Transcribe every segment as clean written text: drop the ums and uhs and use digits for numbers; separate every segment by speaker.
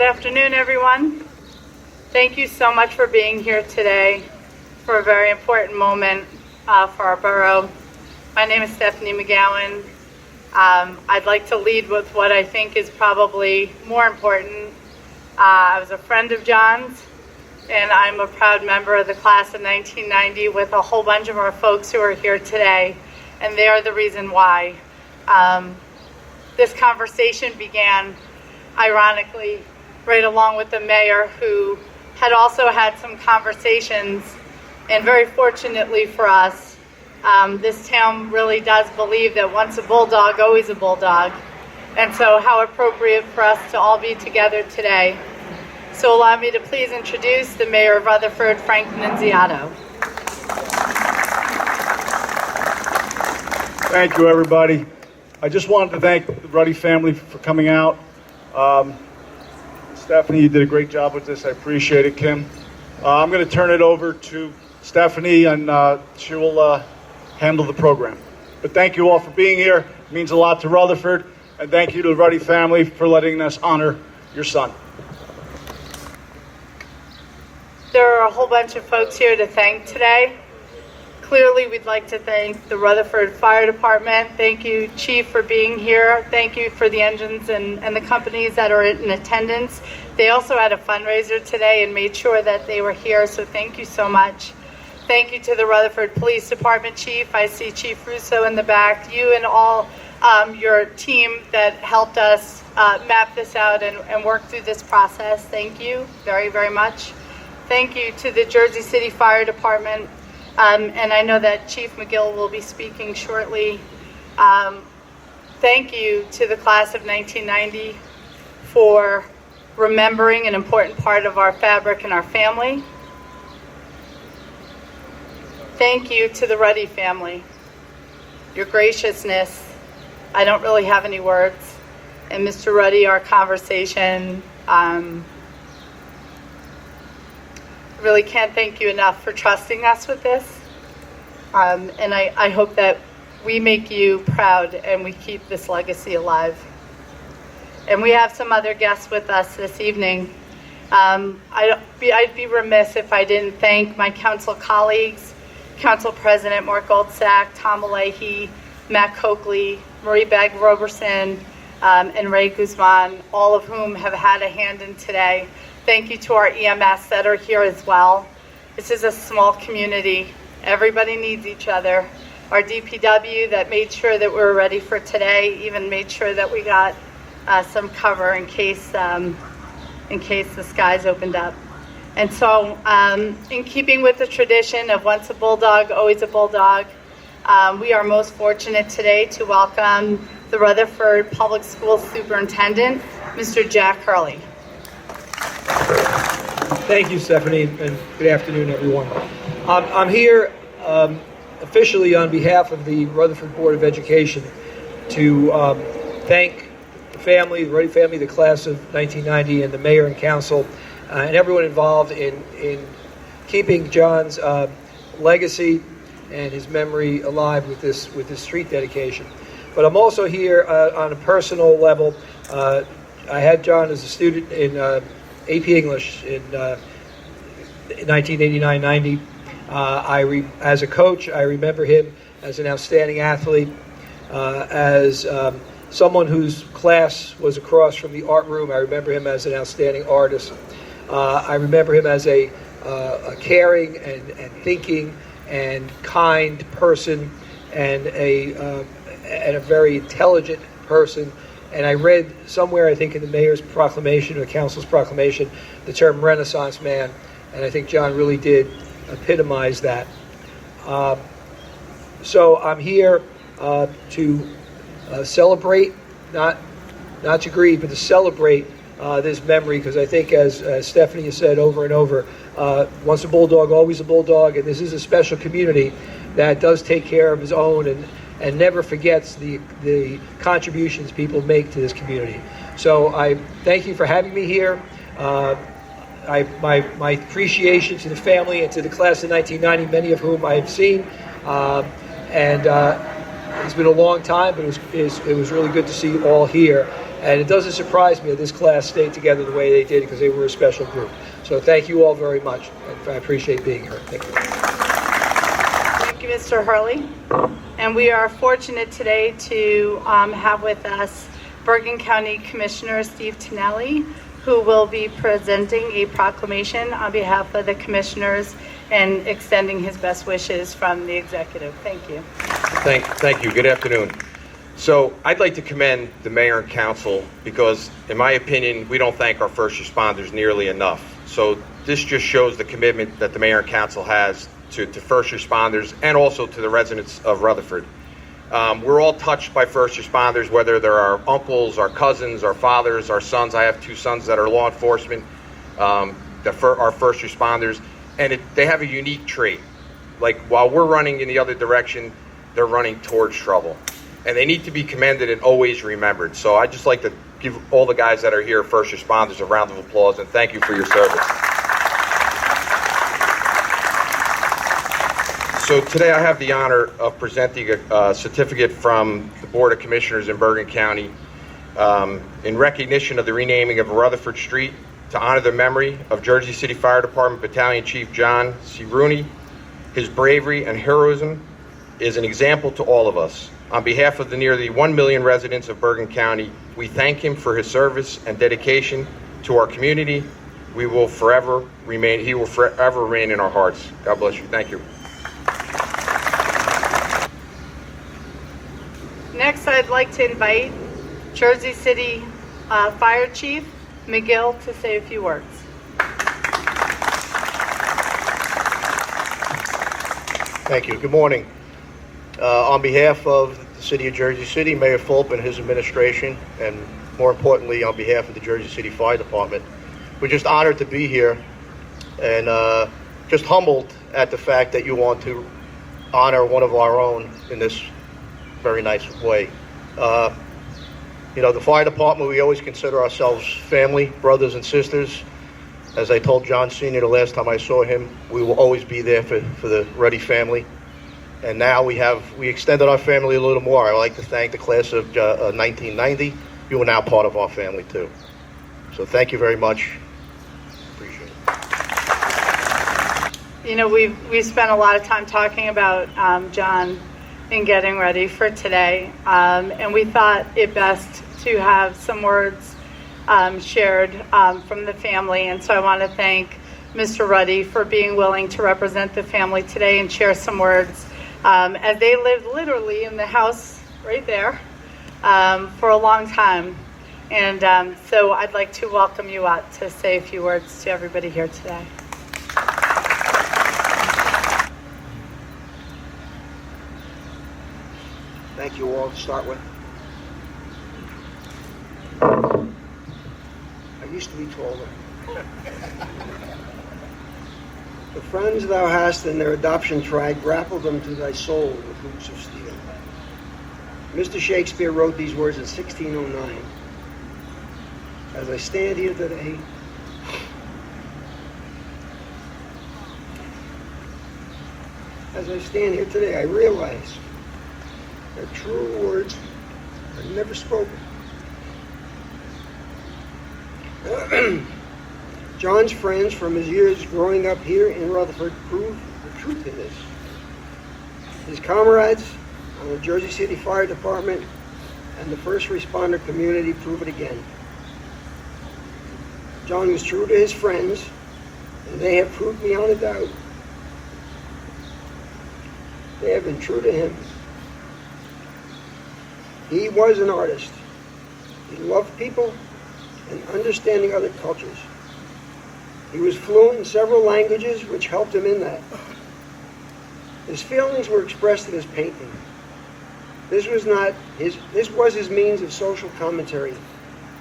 Speaker 1: afternoon, everyone. Thank you so much for being here today for a very important moment for our borough. My name is Stephanie McGowan. I'd like to lead with what I think is probably more important. I was a friend of John's, and I'm a proud member of the class of 1990 with a whole bunch of our folks who are here today, and they are the reason why. This conversation began, ironically, right along with the mayor, who had also had some conversations, and very fortunately for us, this town really does believe that once a bulldog, always a bulldog. And so how appropriate for us to all be together today. So allow me to please introduce the Mayor of Rutherford, Frank Nunziato.
Speaker 2: Thank you, everybody. I just wanted to thank the Ruddy family for coming out. Stephanie, you did a great job with this. I appreciate it, Kim. I'm going to turn it over to Stephanie, and she will handle the program. But thank you all for being here. It means a lot to Rutherford. And thank you to the Ruddy family for letting us honor your son.
Speaker 1: There are a whole bunch of folks here to thank today. Clearly, we'd like to thank the Rutherford Fire Department. Thank you, Chief, for being here. Thank you for the engines and the companies that are in attendance. They also had a fundraiser today and made sure that they were here, so thank you so much. Thank you to the Rutherford Police Department, Chief. I see Chief Russo in the back. You and all your team that helped us map this out and work through this process. Thank you very, very much. Thank you to the Jersey City Fire Department. And I know that Chief McGill will be speaking shortly. Thank you to the class of 1990 for remembering an important part of our fabric and our family. Thank you to the Ruddy family. Your graciousness, I don't really have any words. And Mr. Ruddy, our conversation, really can't thank you enough for trusting us with this. And I hope that we make you proud and we keep this legacy alive. And we have some other guests with us this evening. I'd be remiss if I didn't thank my council colleagues, Council President Mark Goldsack, Tom Malahy, Matt Coakley, Marie Bagg-Roberson, and Ray Guzman, all of whom have had a hand in today. Thank you to our EMS that are here as well. This is a small community. Everybody needs each other. Our DPW that made sure that we were ready for today, even made sure that we got some cover in case the skies opened up. And so in keeping with the tradition of once a bulldog, always a bulldog, we are most fortunate today to welcome the Rutherford Public Schools Superintendent, Mr. Jack Hurley.
Speaker 3: Thank you, Stephanie, and good afternoon, everyone. I'm here officially on behalf of the Rutherford Board of Education to thank the family, the Ruddy family, the class of 1990, and the mayor and council, and everyone involved in keeping John's legacy and his memory alive with this street dedication. But I'm also here on a personal level. I had John as a student in AP English in 1989-90. As a coach, I remember him as an outstanding athlete, as someone whose class was across from the art room. I remember him as an outstanding artist. I remember him as a caring and thinking and kind person, and a very intelligent person. And I read somewhere, I think in the mayor's proclamation or the council's proclamation, the term Renaissance man, and I think John really did epitomize that. So I'm here to celebrate, not to grieve, but to celebrate this memory, because I think, as Stephanie has said over and over, once a bulldog, always a bulldog, and this is a special community that does take care of his own and never forgets the contributions people make to this community. So I thank you for having me here. My appreciation to the family and to the class of 1990, many of whom I have seen, and it's been a long time, but it was really good to see you all here. And it doesn't surprise me that this class stayed together the way they did because they were a special group. So thank you all very much. I appreciate being here. Thank you.
Speaker 1: Thank you, Mr. Hurley. And we are fortunate today to have with us Bergen County Commissioner Steve Tonelli, who will be presenting a proclamation on behalf of the commissioners and extending his best wishes from the executive. Thank you.
Speaker 4: Thank you. Good afternoon. So I'd like to commend the mayor and council because, in my opinion, we don't thank our first responders nearly enough. So this just shows the commitment that the mayor and council has to first responders and also to the residents of Rutherford. We're all touched by first responders, whether they're our uncles, our cousins, our fathers, our sons. I have 2 sons that are law enforcement, our first responders, and they have a unique trait. Like, while we're running in the other direction, they're running towards trouble. And they need to be commended and always remembered. So I'd just like to give all the guys that are here, first responders, a round of applause and thank you for your service. So today I have the honor of presenting a certificate from the Board of Commissioners in Bergen County in recognition of the renaming of Rutherford Street to honor the memory of Jersey City Fire Department Battalion Chief John C. Rooney. His bravery and heroism is an example to all of us. On behalf of the nearly 1 million residents of Bergen County, we thank him for his service and dedication to our community. He will forever remain in our hearts. God bless you. Thank you.
Speaker 1: Next, I'd like to invite Jersey City Fire Chief McGill to say a few words.
Speaker 5: Thank you. Good morning. On behalf of the City of Jersey City, Mayor Fulp and his administration, and more importantly, on behalf of the Jersey City Fire Department, we're just honored to be here and just humbled at the fact that you want to honor one of our own in this very nice way. You know, the fire department, we always consider ourselves family, brothers and sisters. As I told John Sr. the last time I saw him, we will always be there for the Ruddy family. And now we extended our family a little more. I'd like to thank the class of 1990. You are now part of our family too. So thank you very much. Appreciate it.
Speaker 1: You know, we spent a lot of time talking about John and getting ready for today, and we thought it best to have some words shared from the family. And so I want to thank Mr. Ruddy for being willing to represent the family today and share some words. As they lived literally in the house right there for a long time. And so I'd like to welcome you out to say a few words to everybody here today.
Speaker 6: Thank you all to start with. I used to be taller. The friends thou hast in their adoption tried grappled them to thy soul with hoops of steel. Mr. Shakespeare wrote these words in 1609. As I stand here today, I realize that true words are never spoken. John's friends from his years growing up here in Rutherford prove the truth of this. His comrades on the Jersey City Fire Department and the first responder community prove it again. John was true to his friends, and they have proved beyond a doubt. They have been true to him. He was an artist. He loved people and understanding other cultures. He was fluent in several languages, which helped him in that. His feelings were expressed in his painting. This was his means of social commentary.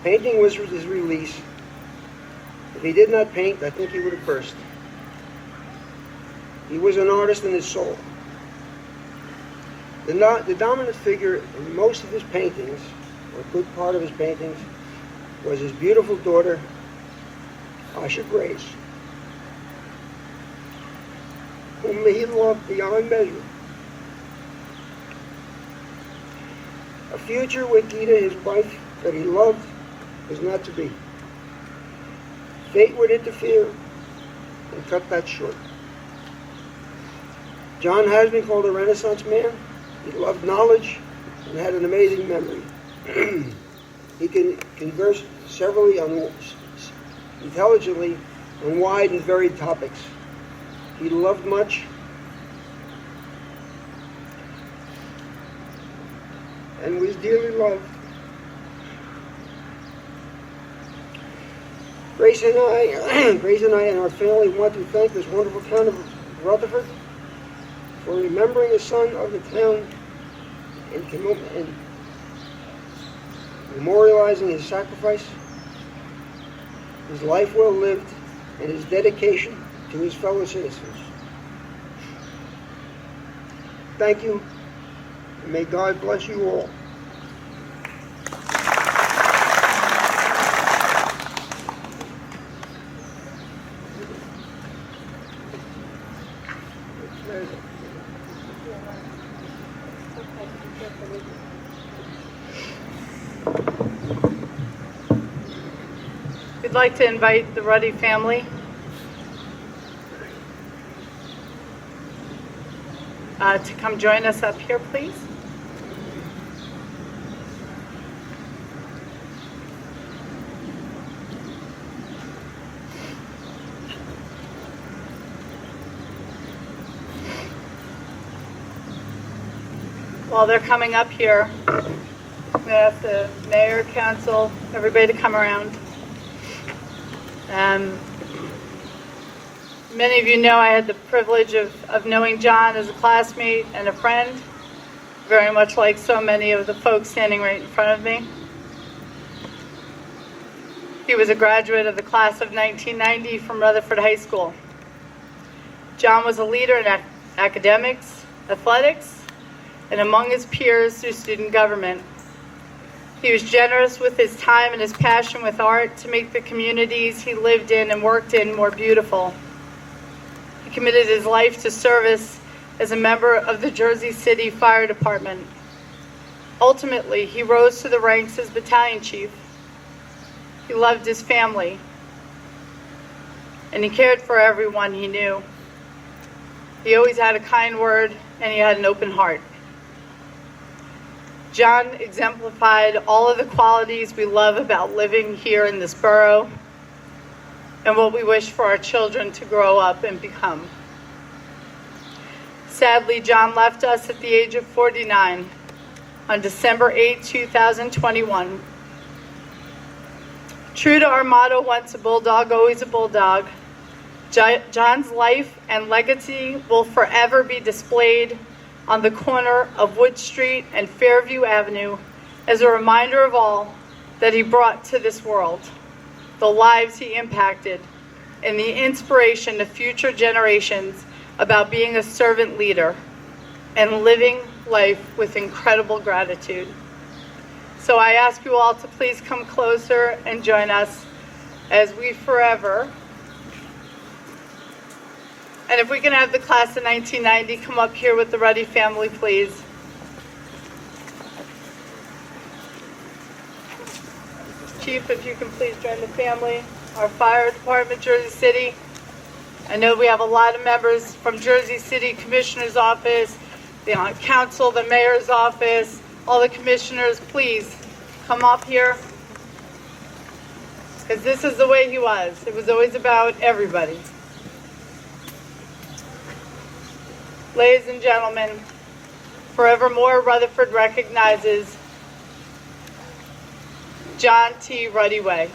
Speaker 6: Painting was his release. If he did not paint, I think he would have burst. He was an artist in his soul. The dominant figure in most of his paintings, or a good part of his paintings, was his beautiful daughter, Asha Grace, whom he loved beyond measure. A future with Gita, his wife, that he loved was not to be. Fate would interfere and cut that short. John has been called a Renaissance man. He loved knowledge and had an amazing memory. He can converse intelligently on wide and varied topics. He loved much and was dearly loved. Grace and I and our family want to thank this wonderful town of Rutherford for remembering a son of the town and memorializing his sacrifice, his life well lived, and his dedication to his fellow citizens. Thank you, and may God bless you all.
Speaker 1: We'd like to invite the Ruddy family to come join us up here, please. While they're coming up here, I'm going to ask the mayor, council, everybody to come around. Many of you know I had the privilege of knowing John as a classmate and a friend, very much like so many of the folks standing right in front of me. He was a graduate of the class of 1990 from Rutherford High School. John was a leader in academics, athletics, and among his peers through student government. He was generous with his time and his passion with art to make the communities he lived in and worked in more beautiful. He committed his life to service as a member of the Jersey City Fire Department. Ultimately, he rose to the ranks as battalion chief. He loved his family, and he cared for everyone he knew. He always had a kind word, and he had an open heart. John exemplified all of the qualities we love about living here in this borough and what we wish for our children to grow up and become. Sadly, John left us at the age of 49 on December 8, 2021. True to our motto, once a bulldog, always a bulldog, John's life and legacy will forever be displayed on the corner of Wood Street and Fairview Avenue as a reminder of all that he brought to this world, the lives he impacted, and the inspiration to future generations about being a servant leader and living life with incredible gratitude. So I ask you all to please come closer and join us as we forever. And if we can have the class of 1990 come up here with the Ruddy family, please. Chief, if you can please join the family. Our fire department, Jersey City. I know we have a lot of members from Jersey City Commissioner's Office, the council, the mayor's office, all the commissioners. Please come up here. Because this is the way he was. It was always about everybody. Ladies and gentlemen, forevermore Rutherford recognizes John T. Ruddy Way.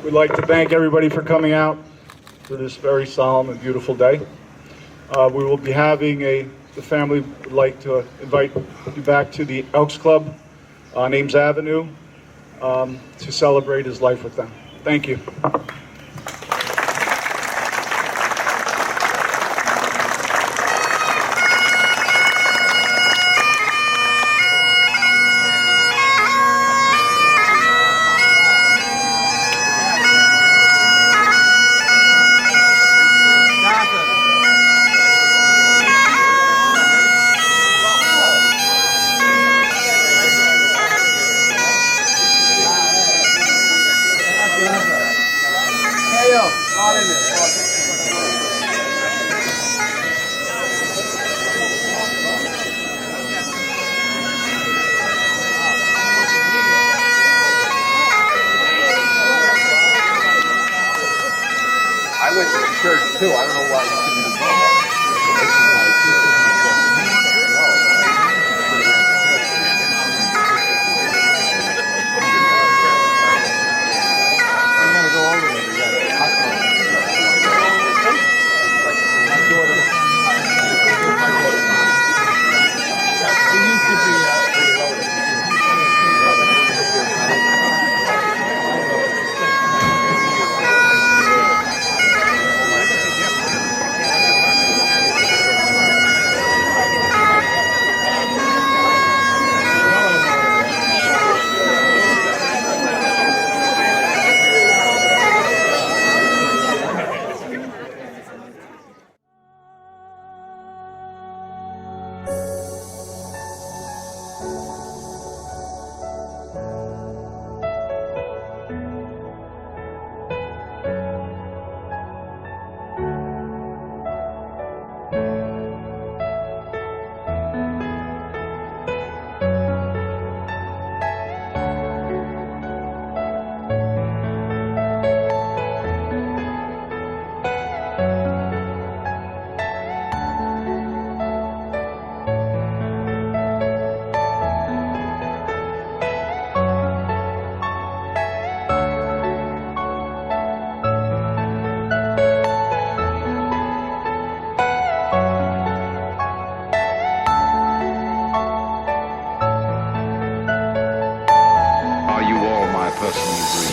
Speaker 2: We'd like to thank everybody for coming out for this very solemn and beautiful day. We will be having the family would like to invite you back to the Elks Club on Ames Avenue to celebrate his life with them. Thank you.
Speaker 7: I went to the church too. I don't know why you couldn't go. I'm gonna go over there. We got a hospital. He used to be
Speaker 8: Are you all my personal dreams?